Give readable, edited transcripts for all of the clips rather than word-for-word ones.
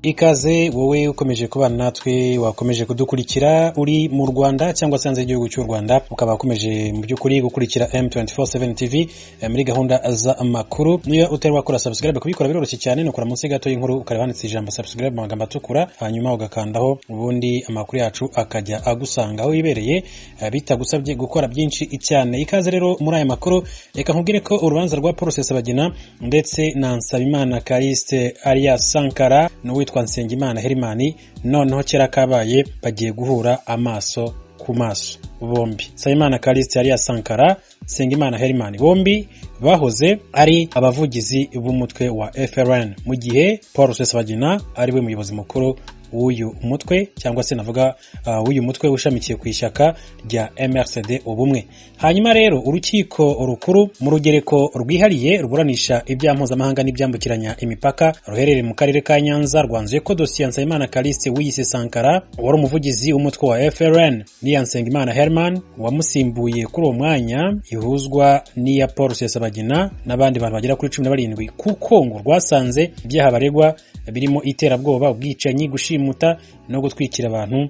Ikaze wowe ukomeje kubana natwe wakomeje kudukurikira uri mu Rwanda cyangwa se hanze y'igihugu cy'u Rwanda ukaba ukomeje mu by'ukuri gukurikira M247 TV muri gahunda za amakuru. Niyo utari wakora subscribe kubikora biroroshye cyane, nukora munsi gato y'inkuru ukareba ijambo subscribe mu magambo atukura, hanyuma ugakandaho ubundi amakuru yacu akajya agusanga aho yibereye bitagusabye gukora byinshi cyane. Ikaze rero muri aya makuru, reka nkubwire ko urubanza rwa Rusesagina ndetse na Nsabimana Kariste alias Sankara n'uwitwa Nsengimana Hermani noneho kera kabaye bagiye guhura amaso ku maso. Bombi Nsabimana Kariste alias Sankara, Nsengimana Hermani bombi bahoze ari abavugizi b'umutwe wa FRN mu gihe Rusesagina ari we muyobozi mukuru w'uyu mutwe cyangwa se navuga w'uyu mutwe ushamikiye ku ishyaka rya MRCD ubumwe. Hanyuma rero urukiko rukuru mu rugereko rwihariye ruburanisha ibyaha mpuzamahanga n'ibyambukiranya imipaka ruherereye mu karere ka Nyanza rwanzuye ko dosiye Nsabimana Kariste wiyise Sankara wari umuvugizi w'umutwe wa FRN n'iya Nsengimana Herman wamusimbuye kuri uwo mwanya ihuzwa n'iya Rusesagina n'abandi bantu bagera kuri 17 kuko ngo rwasanze ibyaha baregwa birimo iterabwoba, ubwicanyi, gushimuta no gutwikira abantu.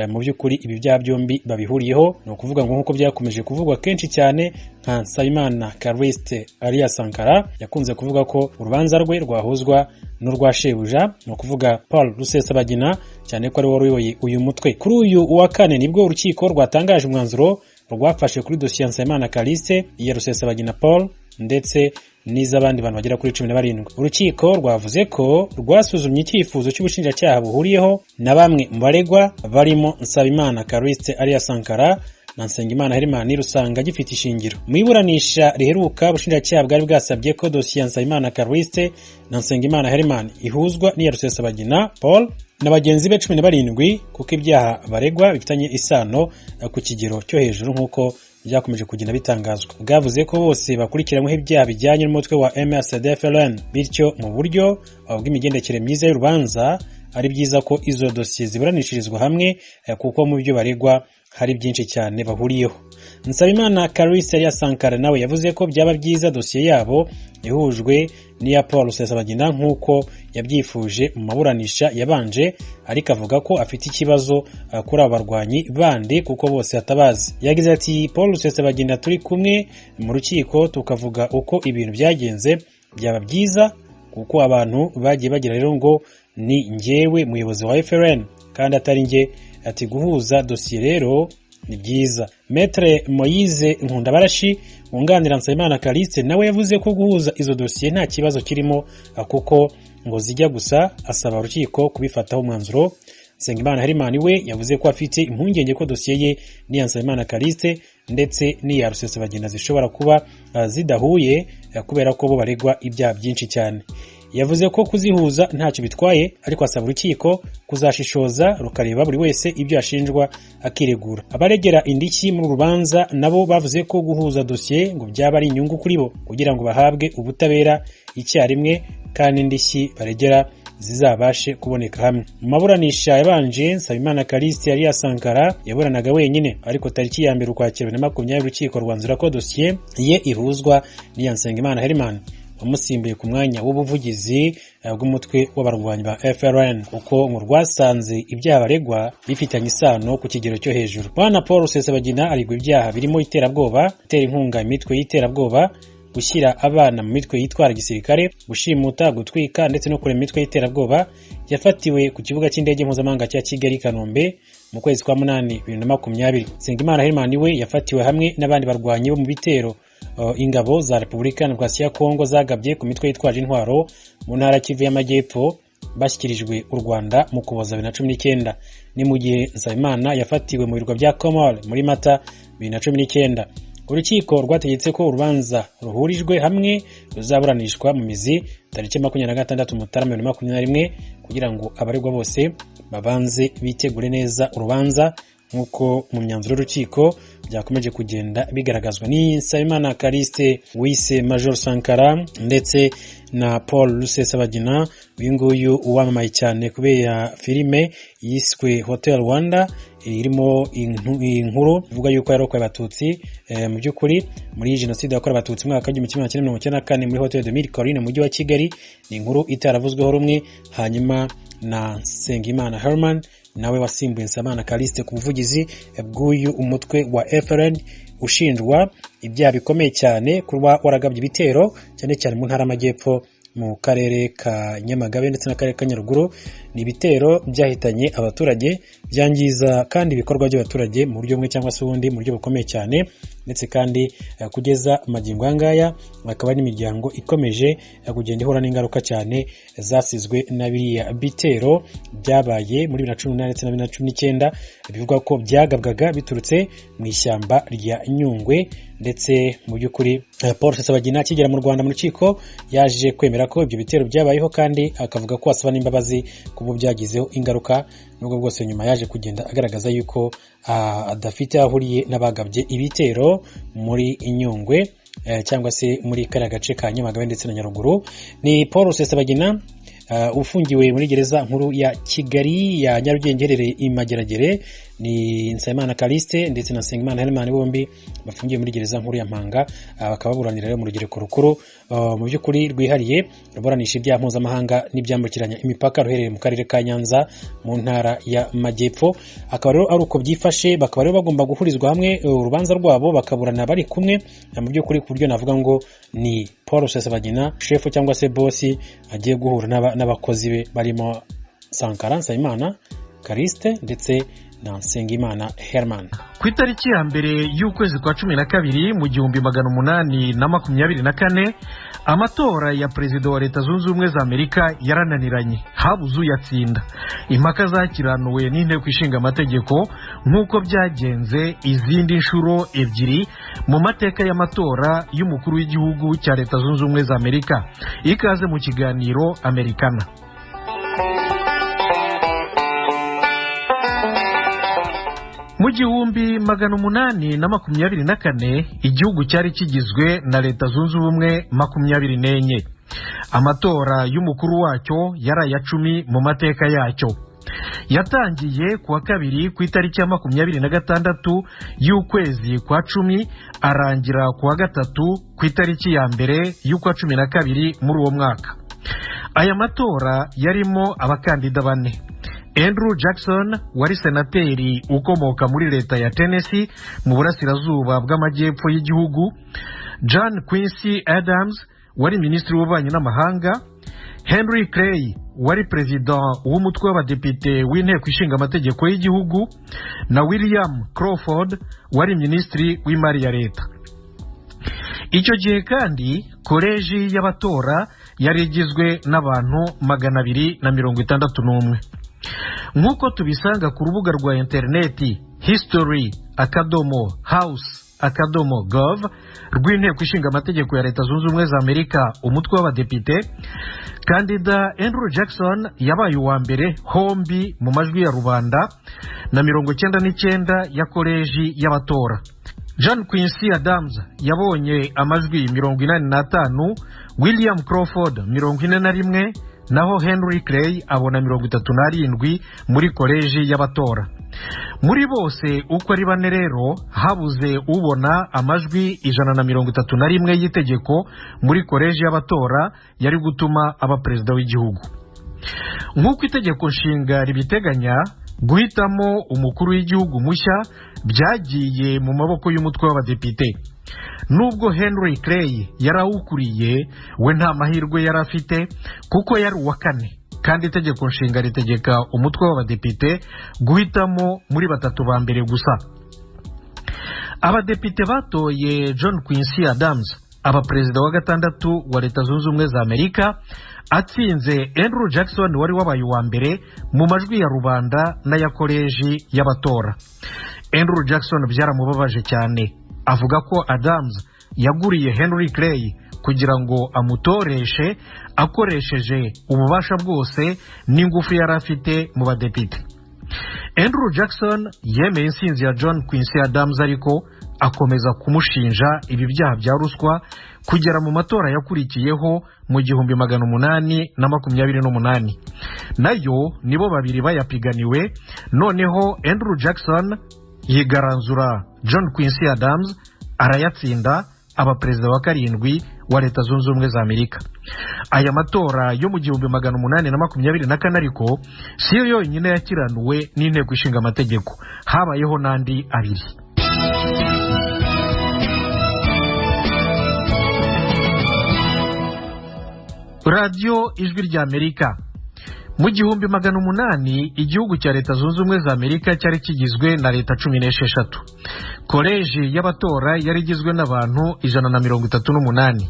Mu by'ukuri ibi byaha byombi babihuriyeho, no kuvuga ngo nkuko byakomeje kuvugwa kenshi cyane nka Nsabimana Kariste alias Sankara yakunze kuvuga ko urubanza rwe rwahuzwa n'urwa shebuja, no kuvuga Rusesagina cyane ko ari wari uyoboye uyu mutwe. Kuri uyu wa kane nibwo urukiko rwatangaje umwanzuro rwafashe kuri dosiye Nsabimana Kariste ya Rusesagina ndetse n'izabandi bantu bagera kuri 17. Urukiko rwavuze ko rwasuzumye icyifuzo cy'ubushinjacyaha buhuriyeho na bamwe mu baregwa barimo Nsabimana Kariste alias Sankara na Nsengimana Hermani rusanga gifite ishingiro. Mu iburanisha riheruka ubushinjacyaha bwari bwasabye ko dosiye Nsabimana Kariste na Nsengimana Hermani ihuzwa n'iya Rusesagina na bagenzi be 17 kuko ibyaha baregwa bifitanye isano ku kigero cyo hejuru nk'uko byakomeje kugenda bitangazwa. Bwavuze ko bose bakurikiranyweho ibyaha bijyanye n'umutwe wa MRCD-FLN, bityo mu buryo bw'imigendekere myiza y'urubanza ari byiza ko izo dosiye ziburanishirizwa hamwe kuko mu byo baregwa hari byinshi cyane bahuriyeho. Nsabimana Kariste alias Sankara nawe yavuze ko byaba byiza dosiye yabo ihujwe n'iya Rusesagina nk'uko yabyifuje mu maburanisha yabanje, ariko avuga ko afite ikibazo kuri abarwanyi bandi kuko bose atabazi. Yagize ati Rusesagina turi kumwe mu rukiko tukavuga uko ibintu byagenze, byaba byiza kuko abantu bagiye bagira rero ngo ni njyewe muyobozi wa FRN kandi atari nge, ati guhuza dosiye rero ni byiza. Maître Moise Nkundabarashi wunganira Nsabimana Kariste nawe yavuze ko guhuza izo dosiye nta kibazo kirimo kuko ngo zijya gusa, asaba urukiko kubifataho umwanzuro. Nsengimana Hermani we yavuze ko afite impungenge ko dosiye ye n'iya Nsabimana Kariste ndetse n'iya Rusesagina zishobora kuba zidahuye kubera ko bo baregwa ibyaha byinshi cyane. Yavuze ko kuzihuza ntacyo bitwaye, ariko asaba urukiko kuzashishoza rukareba buri wese ibyo ashinjwa akiregura. Abaregera indiki mu rubanza nabo bavuze ko guhuza dosiye ngo byaba ari inyungu kuri bo kugira ngo bahabwe ubutabera icyarimwe kandi indishyi baregera zizabashe kuboneka hamwe. Mu maburanisha yabanje Nsabimana Kariste alias Sankara yaburanaga wenyine, ariko tariki ya 1 Ukwakira 2020 urukiko rwanzura ko dosiye ye ihuzwa n'iya Nsengimana Hermani wamusimbuye ku mwanya w'ubuvugizi bw'umutwe w'abarwanyi ba FRN uko mu rwasanze ibyaha baregwa bifitanye isano ku kigero cyo hejuru. Bwana Rusesagina arigwa ibyaha birimo iterabwoba, gutera inkunga imitwe y'iterabwoba, gushyira abana mu mitwe yitwara gisirikare, gushimuta, gutwika ndetse no kurema imitwe y'iterabwoba. Yafatiwe ku kibuga cy'indege mpuzamahanga cya Kigali Kanombe mu kwezi kwa 8 2020. Nsengimana Hermani we yafatiwe hamwe n'abandi barwanyi bo mu bitero ingabo za Repubulika ya Kongo zagabye ku mitwe yitwaje intwaro mu ntara Kivu y'Amajyepfo bashyikirijwe u Rwanda mu Kuboza 2019. Ni mu gihe Nsabimana yafatiwe mu birwa bya Komore muri Mata 2019. Urukiko rwategetse ko urubanza ruhurijwe hamwe ruzaburanishwa mu mizi tariki 26 Mutarama 2021 kugira ngo abaregwa bose babanze bitegure neza urubanza nk'uko mu myanzuro y'urukiko byakomeje kugenda bigaragazwa. Ni Nsabimana Callixte wise Major Sankara ndetse na Paul Rusesagina, uyu nguyu uwamamaye cyane kubera filime yiswe Hotel Rwanda irimo inkuru ivuga yuko yarokoye abatutsi mu by'ukuri muri jenoside yakorewe abatutsi mu mwaka wa 1994 muri Hotel de Mille Collines mu mujyi wa Kigali. Ni inkuru itaravuzweho rumwe. Hanyuma na Sengimana Herman nawe wasimbuye Nsabimana Callixte ku buvugizi bw'uyu umutwe wa FRN ushinjwa ibyaha bikomeye cyane kuba waragabye ibitero cyane cyane mu ntara y'Amajyepfo mu karere ka Nyamagabe ndetse n'akarere ka Nyaruguru. Ni ibitero byahitanye abaturage, byangiza kandi ibikorwa by'abaturage mu buryo bumwe cyangwa se ubundi mu buryo bukomeye cyane, ndetse kandi kugeza magingo angaya akaba n'imiryango ikomeje kugenda ihura n'ingaruka cyane zasizwe na biriya bitero byabaye muri 2018 ndetse na 2019 bivuga ko byagabwaga biturutse mu ishyamba rya Nyungwe. Ndetse mu by'ukuri Paul Rusesabagina akigera mu Rwanda mu rukiko yaje kwemera ko ibyo bitero byabayeho kandi akavuga ko asaba n'imbabazi kubo byagizeho ingaruka, nubwo bwose nyuma yaje kugenda agaragaza yuko adafite ahuriye n'abagabye ibitero muri Nyungwe cyangwa se muri kariya gace ka Nyamagabe ndetse na Nyaruguru. Ni Paul Rusesabagina ufungiwe muri gereza nkuru ya Kigali ya Nyarugenge iherereye i Mageragere. Ni Nsabimana Callixte ndetse na Sengimana Herman bombi bafungiye muri gereza nkuru ya Mpanga, bakaba buranira mu rugereko rukuru mu by'ukuri rwihariye ruburanisha ibyaha mpuzamahanga n'ibyambukiranya imipaka ruherereye mu karere ka Nyanza mu ntara y'Amajyepfo. Akaba rero ari uko byifashe, bakaba rero bagomba guhurizwa hamwe urubanza rwabo bakaburana bari kumwe. Mu by'ukuri ku buryo navuga ngo ni Paul Rusesabagina chef cyangwa se boss agiye guhura n'abakozi be barimo Sankara, Nsabimana Callixte ndetse na Sengimana Herman. Ku itariki ya mbere y'ukwezi kwa 12 mu 1824 amatora ya perezida wa Leta Zunze Ubumwe za Amerika yarananiranye, habuze uyatsinda. Impaka zakiranuwe n'inteko ishinga amategeko nk'uko byagenze izindi nshuro ebyiri mu mateka y'amatora y'umukuru w'igihugu cya Leta Zunze Ubumwe za Amerika. Ikaze mu kiganiro Americana. Mu 1824 igihugu cyari kigizwe na Leta Zunze Ubumwe 24. Amatora y'umukuru wacyo yari aya 10 mu mateka yacyo. Yatangiye kuwa kabiri ku itariki ya 26 y'ukwezi kwa 10 arangira kuwa gatatu ku itariki ya mbere y'ukwa 12 muri uwo mwaka. Aya matora yarimo abakandida bane: Andrew Jackson wari senateri ukomoka muri leta ya Tennessee mu burasirazuba bw'amajyepfo y'igihugu, John Quincy Adams wari minisitiri w'ububanyi n'amahanga, Henry Clay wari perezida w'umutwe w'abadepite w'inteko ishinga amategeko y'igihugu, na William Crawford wari minisitiri w'imari ya leta. Icyo gihe kandi koleji y'abatora yari igizwe n'abantu 261. Nk'uko tubisanga ku rubuga rwa interineti history.house.gov rw'inteko ishinga amategeko ya Leta Zunze Ubumwe za Amerika umutwe w'abadepite, kandida Andrew Jackson yabaye uwa mbere hombi mu majwi ya rubanda na 99 ya koleji y'abatora. John Quincy Adams yabonye amajwi 85, William Crawford 41, naho Henry Clay abona 37 muri koleji y'abatora. Muri bose uko ari bane rero habuze ubona amajwi 131 y'itegeko muri koleji y'abatora yari gutuma aba perezida w'igihugu. Nk'uko itegeko nshinga ribiteganya, guhitamo umukuru w'igihugu mushya byagiye mu maboko y'umutwe w'abadepite. Nubwo Henry Clay yarawukuriye, we nta mahirwe yari afite kuko yari uwa kane, kandi itegeko nshinga ritegeka umutwe w'abadepite guhitamo muri batatu ba mbere gusa. Abadepite batoye John Quincy Adams aba perezida wa gatandatu wa Leta Zunze Ubumwe za Amerika, atsinze Andrew Jackson wari wabaye uwa mbere mu majwi ya rubanda n'aya koleji y'abatora. Andrew Jackson byaramubabaje cyane, avuga ko Adams yaguriye Henry Clay kugira ngo amutoreshe akoresheje ububasha bwose n'ingufu yari afite mu badepite. Andrew Jackson yemeye insinzi ya John Quincy Adams ariko akomeza kumushinja ibi byaha bya ruswa kugera mu matora yakurikiyeho mu 1828 nayo nibo babiri bayapiganiwe. Noneho Andrew Jackson yigaranzura John Quincy Adams arayatsinda aba perezida wa karindwi wa Leta Zunze Ubumwe za Amerika. Aya matora yo mu 1824 ariko siyo yonyine yakiranuwe n'inteko ishinga amategeko, habayeho n'andi abiri. Radio Ijwi ry'Amerika. Mu 1800 igihugu cya Leta Zunze Ubumwe za Amerika cyari kigizwe na leta 16. Koleji y'abatora yari igizwe n'abantu 138.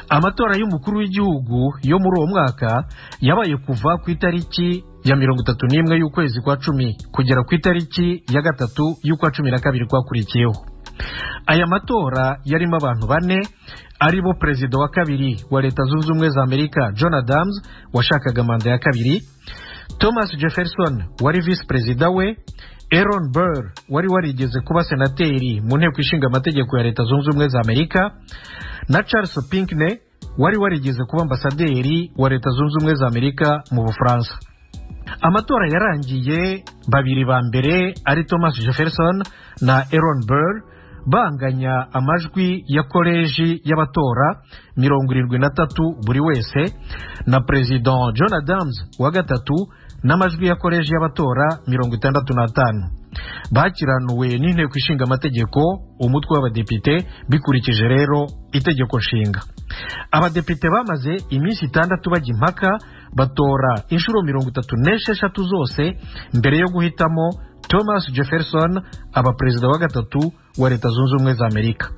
Amatora y'umukuru w'igihugu yo muri uwo mwaka yabaye kuva ku itariki ya 31 y'ukwezi kwa 10 kugera ku itariki ya 3 y'ukwa 12 kwakurikiyeho. Aya matora yarimo abantu bane, aribo perezida wa kabiri wa Leta Zunze Ubumwe za Amerika John Adams washakaga manda ya kabiri, Thomas Jefferson wari vice perezida we, Aaron Burr wari warigeze kuba senateri mu nteko ishinga amategeko ya Leta Zunze Ubumwe za Amerika, na Charles Pinckney wari warigeze kuba ambasaderi wa Leta Zunze Ubumwe za Amerika mu Bufaransa. Amatora yarangiye babiri ba mbere ari Thomas Jefferson na Aaron Burr banganya amajwi ya koleji y'abatora 73 buri wese, na President John Adams wa gatatu n'amajwi ya koleji y'abatora 65. Bakiranuwe n'inteko ishinga amategeko umutwe w'abadepite bikurikije rero itegeko nshinga. Abadepite bamaze iminsi 6 bajya impaka batora inshuro 36 zose mbere yo guhitamo Thomas Jefferson aba perezida wa gatatu wa Leta Zunze Ubumwe za Amerika.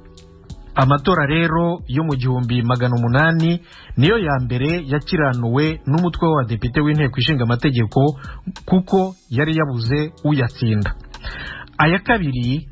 Amatora rero yo mu 1800 niyo ya mbere yakiranuwe n'umutwe w'abadepite w'inteko ishinga amategeko kuko yari yabuze uyatsinda. Aya kabiri